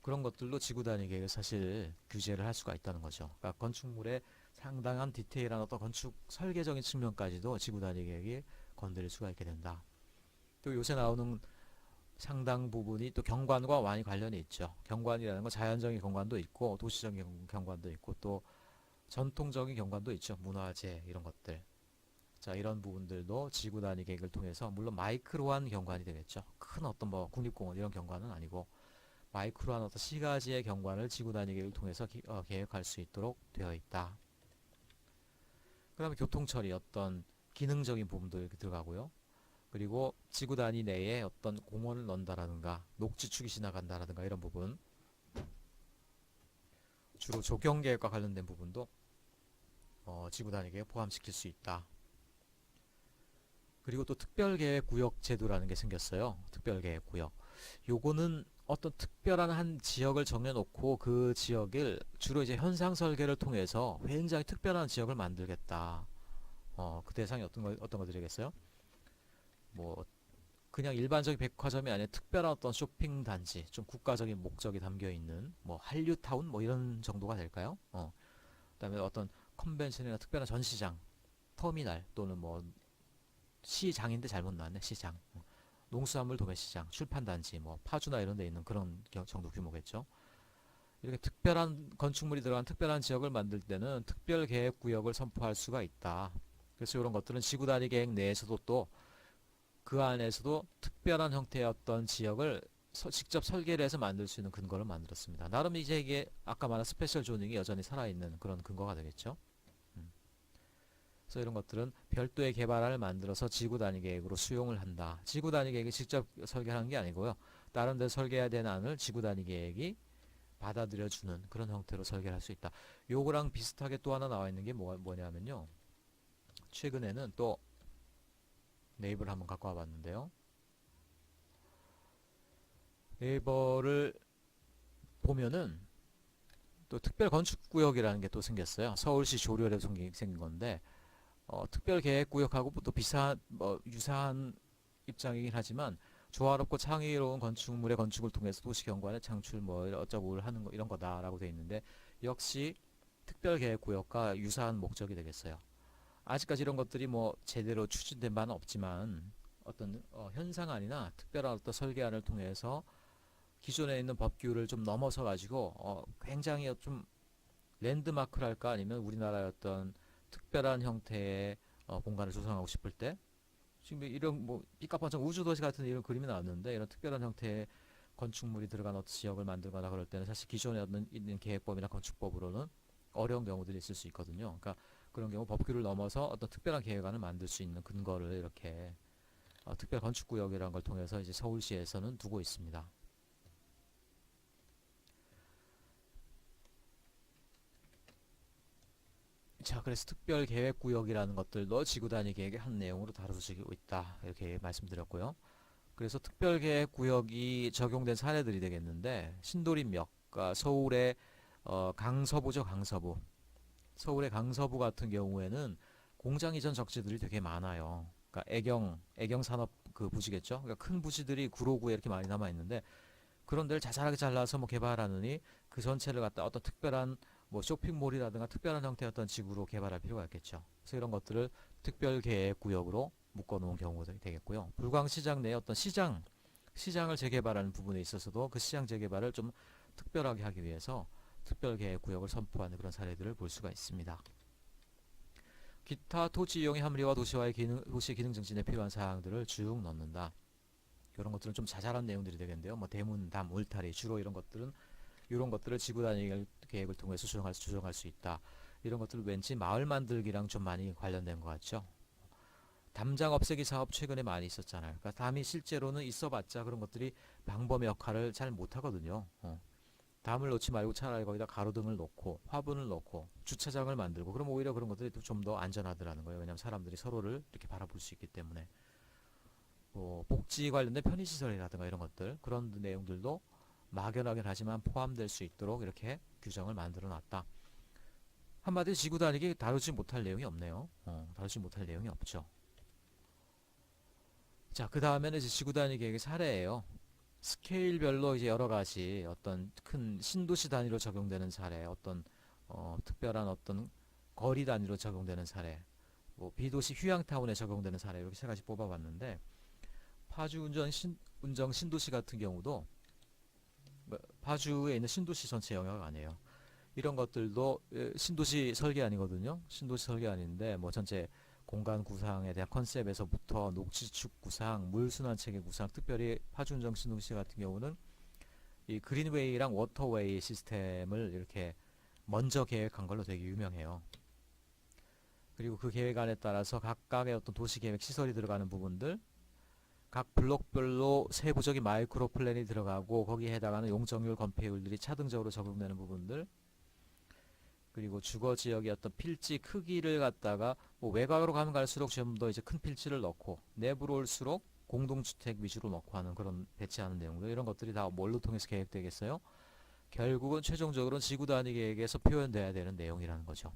그런 것들도 지구단위 계획을 사실 규제를 할 수가 있다는 거죠. 그러니까 건축물의 상당한 디테일한 어떤 건축 설계적인 측면까지도 지구단위 계획이 건드릴 수가 있게 된다. 또 요새 나오는 상당 부분이 또 경관과 많이 관련이 있죠. 경관이라는 건 자연적인 경관도 있고 도시적인 경관도 있고 또 전통적인 경관도 있죠. 문화재 이런 것들. 자, 이런 부분들도 지구 단위 계획을 통해서 물론 마이크로한 경관이 되겠죠. 큰 어떤 뭐 국립공원 이런 경관은 아니고 마이크로한 어떤 시가지의 경관을 지구 단위 계획을 통해서 계획할 수 있도록 되어 있다. 그 다음에 교통처리 어떤 기능적인 부분도 이렇게 들어가고요. 그리고 지구 단위 내에 어떤 공원을 넣는다라든가 녹지축이 지나간다라든가 이런 부분 주로 조경계획과 관련된 부분도 지구 단위 계획에 포함시킬 수 있다. 그리고 또 특별계획구역 제도라는 게 생겼어요. 특별계획구역. 요거는 어떤 특별한 한 지역을 정해놓고 그 지역을 주로 이제 현상 설계를 통해서 굉장히 특별한 지역을 만들겠다. 그 대상이 어떤 거 드리겠어요? 뭐 그냥 일반적인 백화점이 아니라 특별한 어떤 쇼핑 단지, 좀 국가적인 목적이 담겨 있는 뭐 한류타운 뭐 이런 정도가 될까요? 그다음에 어떤 컨벤션이나 특별한 전시장, 터미널 또는 뭐 시장인데 잘못 나왔네. 시장. 농수산물 도매시장, 출판단지, 뭐 파주나 이런 데 있는 그런 정도 규모겠죠. 이렇게 특별한 건축물이 들어간 특별한 지역을 만들 때는 특별계획구역을 선포할 수가 있다. 그래서 이런 것들은 지구 단위 계획 내에서도 또 그 안에서도 특별한 형태의 어떤 지역을 직접 설계를 해서 만들 수 있는 근거를 만들었습니다. 나름 이제 이게 아까 말한 스페셜 조닝이 여전히 살아있는 그런 근거가 되겠죠. 그래서 이런 것들은 별도의 개발안을 만들어서 지구 단위 계획으로 수용을 한다. 지구 단위 계획이 직접 설계하는 게 아니고요. 다른 데 설계해야 되는 안을 지구 단위 계획이 받아들여주는 그런 형태로 설계를 할 수 있다. 요거랑 비슷하게 또 하나 나와 있는 게 뭐냐면요. 최근에는 또 네이버를 한번 갖고 와 봤는데요. 네이버를 보면은 또 특별건축구역이라는 게 또 생겼어요. 서울시 조례로 생긴 건데 특별계획구역하고 또 비슷한 유사한 입장이긴 하지만 조화롭고 창의로운 건축물의 건축을 통해서 도시경관의 창출 뭐 어쩌고 하는 거 이런 거다라고 되어 있는데 역시 특별계획구역과 유사한 목적이 되겠어요. 아직까지 이런 것들이 뭐 제대로 추진된 바는 없지만 어떤 현상안이나 특별한 어떤 설계안을 통해서 기존에 있는 법규를 좀 넘어서 가지고 굉장히 좀 랜드마크랄까 아니면 우리나라의 어떤 특별한 형태의 공간을 조성하고 싶을 때 지금 이런 뭐 삐까뻔쩍 우주도시 같은 이런 그림이 나왔는데 이런 특별한 형태의 건축물이 들어간 어떤 지역을 만들거나 그럴 때는 사실 기존에 있는 계획법이나 건축법으로는 어려운 경우들이 있을 수 있거든요. 그러니까 그런 경우 법규를 넘어서 어떤 특별한 계획안을 만들 수 있는 근거를 이렇게 특별 건축구역이라는 걸 통해서 이제 서울시에서는 두고 있습니다. 자, 그래서 특별계획구역이라는 것들도 지구 단위 계획의 한 내용으로 다뤄지고 있다. 이렇게 말씀드렸고요. 그래서 특별계획구역이 적용된 사례들이 되겠는데 신도림역, 그러니까 서울의 강서부죠, 강서부. 서울의 강서부 같은 경우에는 공장 이전 적지들이 되게 많아요. 그러니까 애경 산업 그 부지겠죠. 그러니까 큰 부지들이 구로구에 이렇게 많이 남아 있는데 그런 데를 자잘하게 잘라서 뭐 개발하느니 그 전체를 갖다 어떤 특별한 뭐 쇼핑몰이라든가 특별한 형태의 어떤 지구로 개발할 필요가 있겠죠. 그래서 이런 것들을 특별계획구역으로 묶어놓은 경우가 되겠고요. 불광시장 내에 어떤 시장을 재개발하는 부분에 있어서도 그 시장 재개발을 좀 특별하게 하기 위해서 특별계획구역을 선포하는 그런 사례들을 볼 수가 있습니다. 기타 토지 이용의 합리화 도시의 기능 증진에 필요한 사항들을 쭉 넣는다. 이런 것들은 좀 자잘한 내용들이 되겠는데요. 뭐 대문, 담, 울타리 주로 이런 것들을 지구 단위 계획을 통해서 조정할 수 있다. 이런 것들은 왠지 마을 만들기랑 좀 많이 관련된 것 같죠. 담장 없애기 사업 최근에 많이 있었잖아요. 그러니까 담이 실제로는 있어봤자 그런 것들이 방범의 역할을 잘 못하거든요. 담을 놓지 말고 차라리 거기다 가로등을 놓고 화분을 놓고 주차장을 만들고 그럼 오히려 그런 것들이 좀 더 안전하더라는 거예요. 왜냐하면 사람들이 서로를 이렇게 바라볼 수 있기 때문에. 복지 관련된 편의시설이라든가 이런 것들 그런 내용들도 막연하긴 하지만 포함될 수 있도록 이렇게 규정을 만들어 놨다. 한마디로 지구 단위기 다루지 못할 내용이 없네요. 다루지 못할 내용이 없죠. 자, 그 다음에는 이제 지구 단위 계획의 사례예요. 스케일별로 이제 여러 가지 어떤 큰 신도시 단위로 적용되는 사례, 어떤 특별한 어떤 거리 단위로 적용되는 사례, 뭐 비도시 휴양타운에 적용되는 사례 이렇게 세 가지 뽑아봤는데 파주 운정 신도시 같은 경우도 파주에 있는 신도시 전체 영역 아니에요. 이런 것들도 신도시 설계안이거든요. 신도시 설계안인데 뭐 전체 공간 구상에 대한 컨셉에서부터 녹지축 구상, 물순환 체계 구상, 특별히 파주 운정 신도시 같은 경우는 이 그린웨이랑 워터웨이 시스템을 이렇게 먼저 계획한 걸로 되게 유명해요. 그리고 그 계획안에 따라서 각각의 어떤 도시계획 시설이 들어가는 부분들 각 블록별로 세부적인 마이크로 플랜이 들어가고 거기에 해당하는 용적률 건폐율들이 차등적으로 적용되는 부분들 그리고 주거지역의 어떤 필지 크기를 갖다가 뭐 외곽으로 가면 갈수록 좀 더 이제 큰 필지를 넣고 내부로 올수록 공동주택 위주로 넣고 하는 그런 배치하는 내용들 이런 것들이 다 뭘로 통해서 계획되겠어요? 결국은 최종적으로는 지구 단위 계획에서 표현돼야 되는 내용이라는 거죠.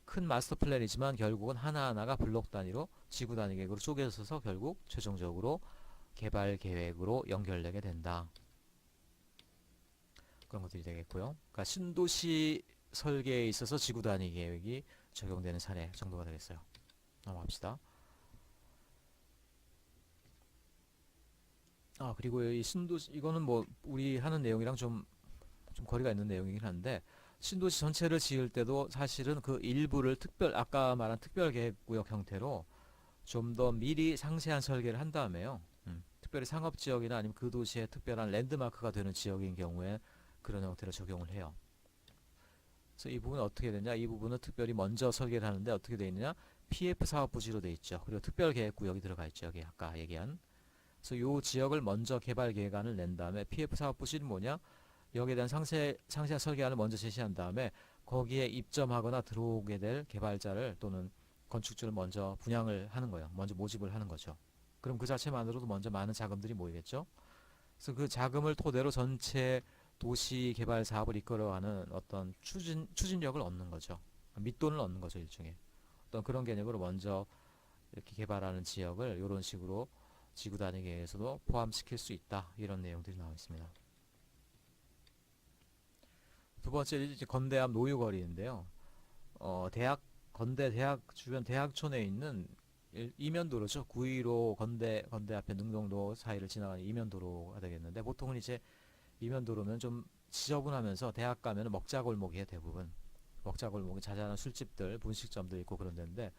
큰 마스터 플랜이지만 결국은 하나하나가 블록 단위로 지구 단위 계획으로 쪼개져서 결국 최종적으로 개발 계획으로 연결되게 된다. 그런 것들이 되겠고요. 그러니까 신도시 설계에 있어서 지구 단위 계획이 적용되는 사례 정도가 되겠어요. 넘어갑시다. 그리고 이 신도시, 이거는 뭐 우리 하는 내용이랑 좀 거리가 있는 내용이긴 한데, 신도시 전체를 지을 때도 사실은 그 일부를 아까 말한 특별계획구역 형태로 좀 더 미리 상세한 설계를 한 다음에요. 특별히 상업지역이나 아니면 그 도시의 특별한 랜드마크가 되는 지역인 경우에 그런 형태로 적용을 해요. 그래서 이 부분은 어떻게 되냐? 이 부분은 특별히 먼저 설계를 하는데 어떻게 되어 있느냐? PF 사업부지로 되어 있죠. 그리고 특별계획구역이 들어가 있죠. 여기 아까 얘기한. 그래서 이 지역을 먼저 개발 계획안을 낸 다음에 PF 사업부지는 뭐냐? 여기에 대한 상세한 설계안을 먼저 제시한 다음에 거기에 입점하거나 들어오게 될 개발자를 또는 건축주를 먼저 분양을 하는 거예요. 먼저 모집을 하는 거죠. 그럼 그 자체만으로도 먼저 많은 자금들이 모이겠죠. 그래서 그 자금을 토대로 전체 도시 개발 사업을 이끌어가는 어떤 추진력을 얻는 거죠. 밑돈을 얻는 거죠, 일종의. 어떤 그런 개념으로 먼저 이렇게 개발하는 지역을 이런 식으로 지구 단위 계획에서도 포함시킬 수 있다. 이런 내용들이 나와 있습니다. 두 번째 이제 건대 앞 노유거리인데요. 건대 대학 주변 대학촌에 있는 이면도로죠. 915 건대 앞에 능동도 사이를 지나가는 이면도로가 되겠는데, 보통은 이제 이면도로면 좀 지저분하면서 대학 가면 먹자골목이에요, 대부분. 먹자골목이 자잘한 술집들, 분식점들 있고 그런 데인데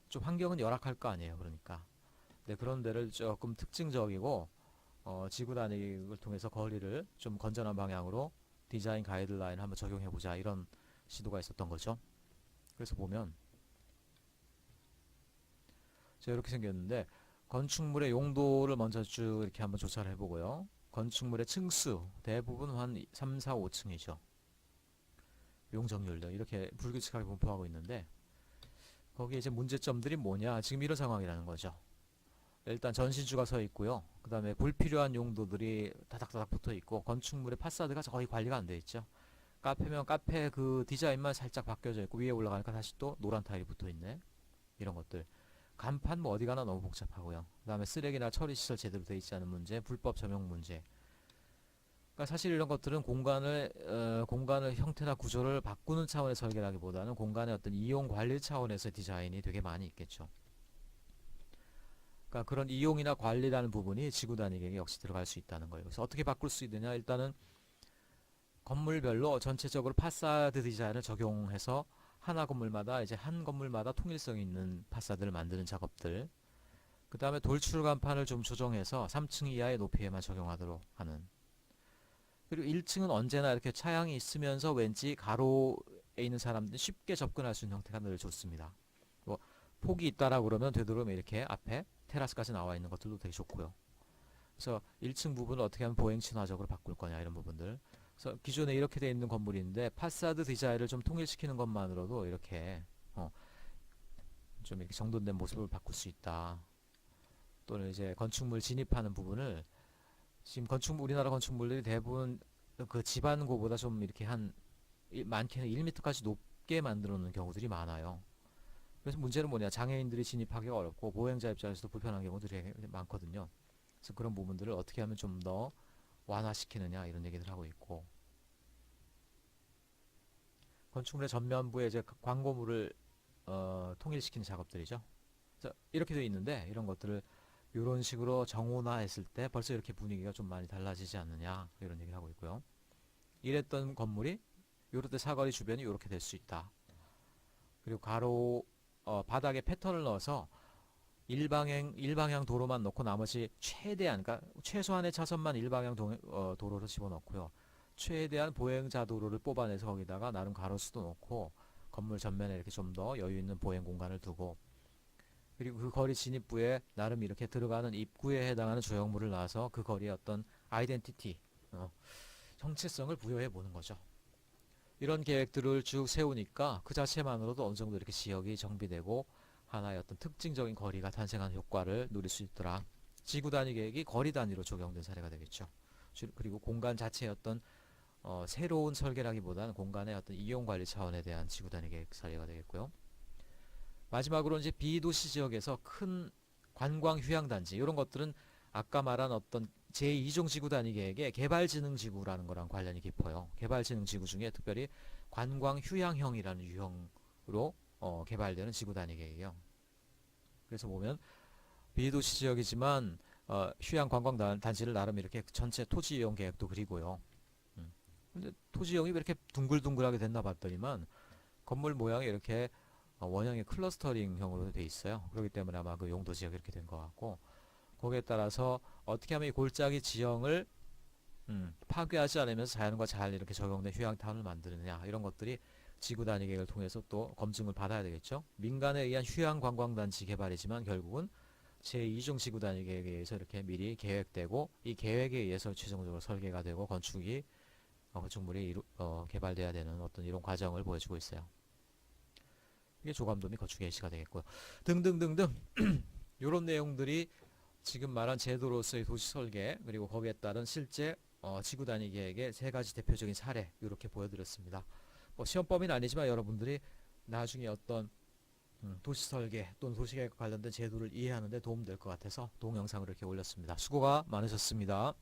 좀 환경은 열악할 거 아니에요. 그러니까. 네, 그런 데를 조금 특징적이고 지구 단위를 통해서 거리를 좀 건전한 방향으로 디자인 가이드라인 한번 적용해보자, 이런 시도가 있었던 거죠. 그래서 보면 이렇게 생겼는데, 건축물의 용도를 먼저 쭉 이렇게 한번 조사를 해보고요. 건축물의 층수 대부분 한 3, 4, 5층이죠. 용적률도 이렇게 불규칙하게 분포하고 있는데, 거기에 이제 문제점들이 뭐냐, 지금 이런 상황이라는 거죠. 일단 전신주가 서 있고요. 그 다음에 불필요한 용도들이 다닥다닥 붙어 있고, 건축물의 파사드가 거의 관리가 안 돼 있죠. 카페면 카페 그 디자인만 살짝 바뀌어져 있고, 위에 올라가니까 다시 또 노란 타일이 붙어 있네. 이런 것들. 간판 뭐 어디 가나 너무 복잡하고요. 그 다음에 쓰레기나 처리 시설 제대로 돼 있지 않은 문제, 불법 점용 문제. 그러니까 사실 이런 것들은 공간의 형태나 구조를 바꾸는 차원의 설계라기보다는 공간의 어떤 이용 관리 차원에서 디자인이 되게 많이 있겠죠. 그러니까 그런 이용이나 관리라는 부분이 지구 단위 계획에 역시 들어갈 수 있다는 거예요. 그래서 어떻게 바꿀 수 있느냐? 일단은 건물별로 전체적으로 파사드 디자인을 적용해서 하나 건물마다 이제 한 건물마다 통일성 있는 파사드를 만드는 작업들. 그 다음에 돌출 간판을 좀 조정해서 3층 이하의 높이에만 적용하도록 하는. 그리고 1층은 언제나 이렇게 차양이 있으면서 왠지 가로에 있는 사람들이 쉽게 접근할 수 있는 형태가 늘 좋습니다. 뭐 폭이 있다라고 그러면 되도록이면 이렇게 앞에 테라스까지 나와 있는 것들도 되게 좋고요. 그래서 1층 부분을 어떻게 하면 보행 친화적으로 바꿀 거냐, 이런 부분들. 그래서 기존에 이렇게 돼 있는 건물인데 파사드 디자인을 좀 통일시키는 것만으로도 이렇게 좀 이렇게 정돈된 모습을 바꿀 수 있다. 또는 이제 건축물 진입하는 부분을, 지금 우리나라 건축물들이 대부분 그 집안고보다 좀 이렇게 많게는 1m까지 높게 만들어 놓는 경우들이 많아요. 그래서 문제는 뭐냐, 장애인들이 진입하기가 어렵고 보행자 입장에서도 불편한 경우들이 많거든요. 그래서 그런 부분들을 어떻게 하면 좀 더 완화시키느냐, 이런 얘기를 하고 있고, 건축물의 전면부에 이제 광고물을 통일시키는 작업들이죠. 그래서 이렇게 되어 있는데, 이런 것들을 이런 식으로 정원화했을 때 벌써 이렇게 분위기가 좀 많이 달라지지 않느냐, 이런 얘기를 하고 있고요. 이랬던 건물이 이럴 때 사거리 주변이 이렇게 될 수 있다. 그리고 바닥에 패턴을 넣어서 일방향 도로만 놓고 나머지 그러니까 최소한의 차선만 일방향 도로로 집어넣고요. 최대한 보행자 도로를 뽑아내서 거기다가 나름 가로수도 놓고 건물 전면에 이렇게 좀 더 여유 있는 보행 공간을 두고, 그리고 그 거리 진입부에 나름 이렇게 들어가는 입구에 해당하는 조형물을 놔서 그 거리의 어떤 아이덴티티, 정체성을 부여해 보는 거죠. 이런 계획들을 쭉 세우니까 그 자체만으로도 어느 정도 이렇게 지역이 정비되고 하나의 어떤 특징적인 거리가 탄생하는 효과를 누릴 수 있더라. 지구 단위 계획이 거리 단위로 적용된 사례가 되겠죠. 그리고 공간 자체의 어떤 새로운 설계라기보다는 공간의 어떤 이용 관리 차원에 대한 지구 단위 계획 사례가 되겠고요. 마지막으로 이제 비도시 지역에서 큰 관광 휴양 단지, 이런 것들은 아까 말한 어떤 제2종 지구 단위 계획에 개발지능지구라는 거랑 관련이 깊어요. 개발지능지구 중에 특별히 관광 휴양형이라는 유형으로 개발되는 지구 단위 계획이에요. 그래서 보면 비도시 지역이지만 휴양 관광 단지를 나름 이렇게 전체 토지 이용 계획도 그리고요. 근데 토지 이용이 왜 이렇게 둥글둥글하게 됐나 봤더니만 건물 모양이 이렇게 원형의 클러스터링형으로 돼 있어요. 그렇기 때문에 아마 그 용도 지역이 이렇게 된 것 같고, 거기에 따라서 어떻게 하면 이 골짜기 지형을 파괴하지 않으면서 자연과 잘 이렇게 적용된 휴양타운을 만드느냐, 이런 것들이 지구 단위 계획을 통해서 또 검증을 받아야 되겠죠. 민간에 의한 휴양 관광단지 개발이지만 결국은 제2종 지구 단위 계획에 의해서 이렇게 미리 계획되고, 이 계획에 의해서 최종적으로 설계가 되고 건축이 건축물이 개발돼야 되는 어떤 이런 과정을 보여주고 있어요. 이게 조감도 및 건축 예시가 되겠고요. 등등등등 이런 내용들이 지금 말한 제도로서의 도시 설계, 그리고 거기에 따른 실제 지구 단위 계획의 세 가지 대표적인 사례, 이렇게 보여드렸습니다. 시험 범위는 아니지만 여러분들이 나중에 어떤 도시 설계 또는 도시 계획과 관련된 제도를 이해하는 데 도움될 것 같아서 동영상을 이렇게 올렸습니다. 수고가 많으셨습니다.